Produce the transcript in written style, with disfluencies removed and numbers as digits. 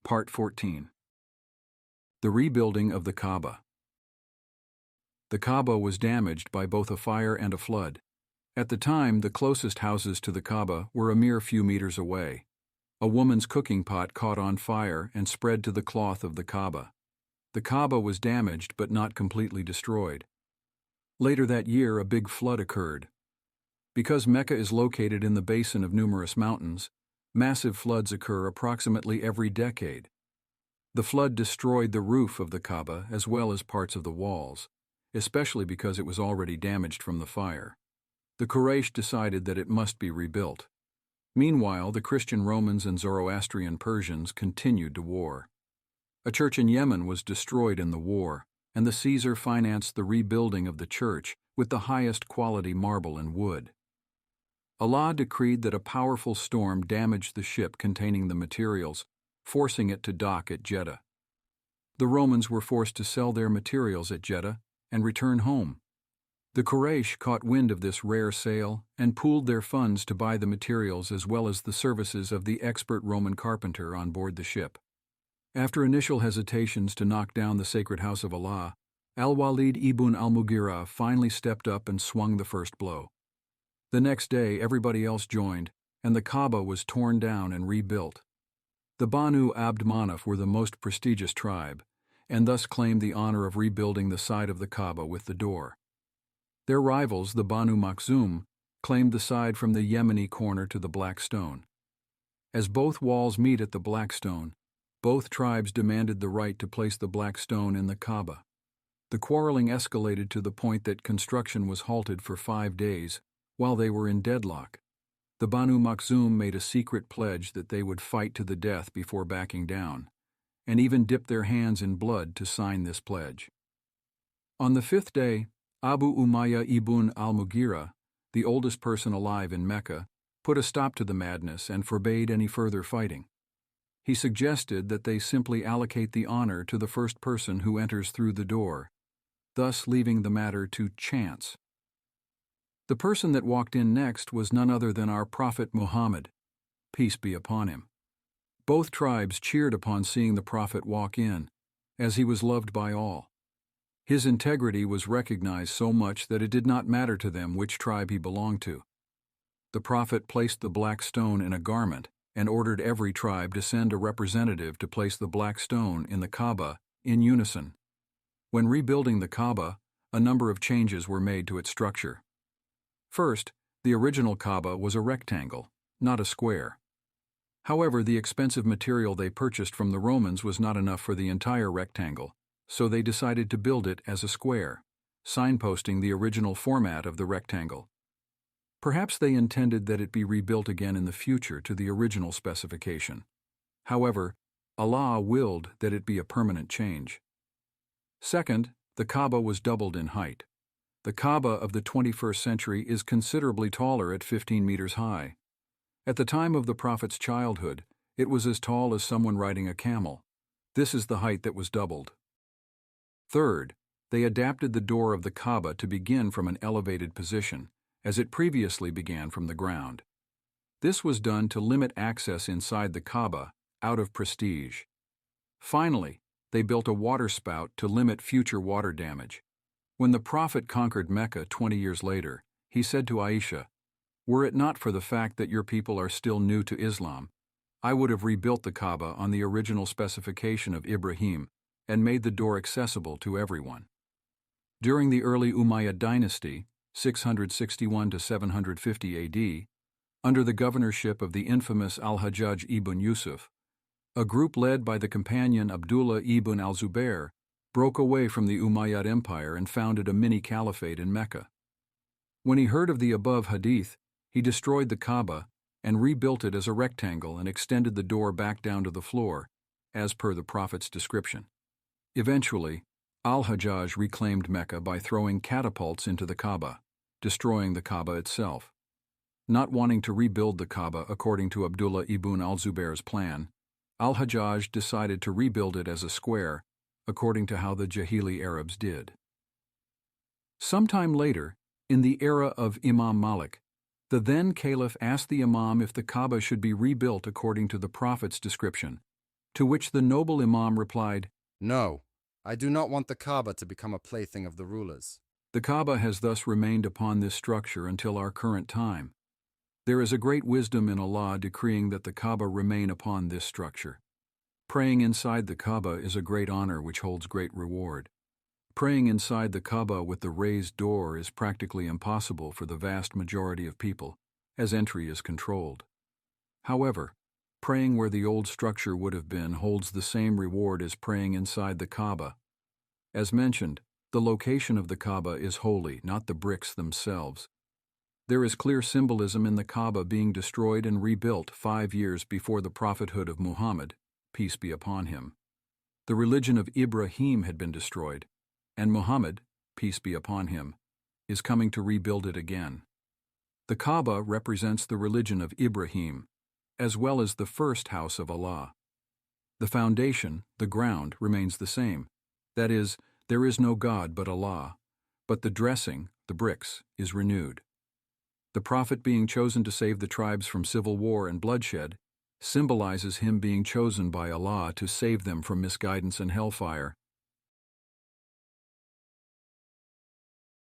Part 14. The Rebuilding of the Kaaba. The Kaaba was damaged by both a fire and a flood. At the time, the closest houses to the Kaaba were a mere few meters away. A woman's cooking pot caught on fire and spread to the cloth of the Kaaba. The Kaaba was damaged but not completely destroyed. Later that year, a big flood occurred. Because Mecca is located in the basin of numerous mountains, massive floods occur approximately every decade. The flood destroyed the roof of the Kaaba as well as parts of the walls, especially because it was already damaged from the fire. The Quraysh decided that it must be rebuilt. Meanwhile, the Christian Romans and Zoroastrian Persians continued to war. A church in Yemen was destroyed in the war, and the Caesar financed the rebuilding of the church with the highest quality marble and wood. Allah decreed that a powerful storm damaged the ship containing the materials, forcing it to dock at Jeddah. The Romans were forced to sell their materials at Jeddah and return home. The Quraysh caught wind of this rare sale and pooled their funds to buy the materials as well as the services of the expert Roman carpenter on board the ship. After initial hesitations to knock down the sacred house of Allah, Al-Walid ibn al-Mughira finally stepped up and swung the first blow. The next day, everybody else joined, and the Kaaba was torn down and rebuilt. The Banu Abd Manaf were the most prestigious tribe, and thus claimed the honor of rebuilding the side of the Kaaba with the door. Their rivals, the Banu Makhzum, claimed the side from the Yemeni corner to the Black Stone. As both walls meet at the Black Stone, both tribes demanded the right to place the Black Stone in the Kaaba. The quarreling escalated to the point that construction was halted for 5 days while they were in deadlock. The Banu Makhzum made a secret pledge that they would fight to the death before backing down, and even dipped their hands in blood to sign this pledge. On the 5th day, Abu Umayyah ibn al-Mughira, the oldest person alive in Mecca, put a stop to the madness and forbade any further fighting. He suggested that they simply allocate the honor to the first person who enters through the door, thus leaving the matter to chance. The person that walked in next was none other than our Prophet Muhammad, peace be upon him. Both tribes cheered upon seeing the Prophet walk in, as he was loved by all. His integrity was recognized so much that it did not matter to them which tribe he belonged to. The Prophet placed the Black Stone in a garment and ordered every tribe to send a representative to place the Black Stone in the Kaaba in unison. When rebuilding the Kaaba, a number of changes were made to its structure. First, the original Kaaba was a rectangle, not a square. However, the expensive material they purchased from the Romans was not enough for the entire rectangle, so they decided to build it as a square, signposting the original format of the rectangle. Perhaps they intended that it be rebuilt again in the future to the original specification. However, Allah willed that it be a permanent change. Second, the Kaaba was doubled in height. The Kaaba of the 21st century is considerably taller at 15 meters high. At the time of the Prophet's childhood, it was as tall as someone riding a camel. This is the height that was doubled. Third, they adapted the door of the Kaaba to begin from an elevated position, as it previously began from the ground. This was done to limit access inside the Kaaba out of prestige. Finally, they built a water spout to limit future water damage. When the Prophet conquered Mecca 20 years later, he said to Aisha, "Were it not for the fact that your people are still new to Islam, I would have rebuilt the Kaaba on the original specification of Ibrahim and made the door accessible to everyone." During the early Umayyad dynasty, 661 to 750 AD, under the governorship of the infamous Al-Hajjaj ibn Yusuf, a group led by the companion Abdullah ibn al-Zubair broke away from the Umayyad Empire and founded a mini-caliphate in Mecca. When he heard of the above hadith, he destroyed the Kaaba and rebuilt it as a rectangle and extended the door back down to the floor, as per the Prophet's description. Eventually, Al-Hajjaj reclaimed Mecca by throwing catapults into the Kaaba, destroying the Kaaba itself. Not wanting to rebuild the Kaaba according to Abdullah ibn al-Zubair's plan, Al-Hajjaj decided to rebuild it as a square, according to how the Jahili Arabs did. Sometime later, in the era of Imam Malik, the then caliph asked the Imam if the Kaaba should be rebuilt according to the Prophet's description, To which the noble Imam replied, No, I do not want the Kaaba to become a plaything of the rulers. "The Kaaba has thus remained upon this structure until our current time. There is a great wisdom in Allah decreeing that the Kaaba remain upon this structure. Praying inside the Kaaba is a great honor which holds great reward. Praying inside the Kaaba with the raised door is practically impossible for the vast majority of people, as entry is controlled. However, praying where the old structure would have been holds the same reward as praying inside the Kaaba. As mentioned, the location of the Kaaba is holy, not the bricks themselves. There is clear symbolism in the Kaaba being destroyed and rebuilt 5 years before the prophethood of Muhammad, peace be upon him. The religion of Ibrahim had been destroyed, and Muhammad, peace be upon him, is coming to rebuild it again. The Kaaba represents the religion of Ibrahim, as well as the first house of Allah. The foundation, the ground, remains the same. That is, there is no God but Allah, but the dressing, the bricks, is renewed. The prophet being chosen to save the tribes from civil war and bloodshed symbolizes him being chosen by Allah to save them from misguidance and hellfire,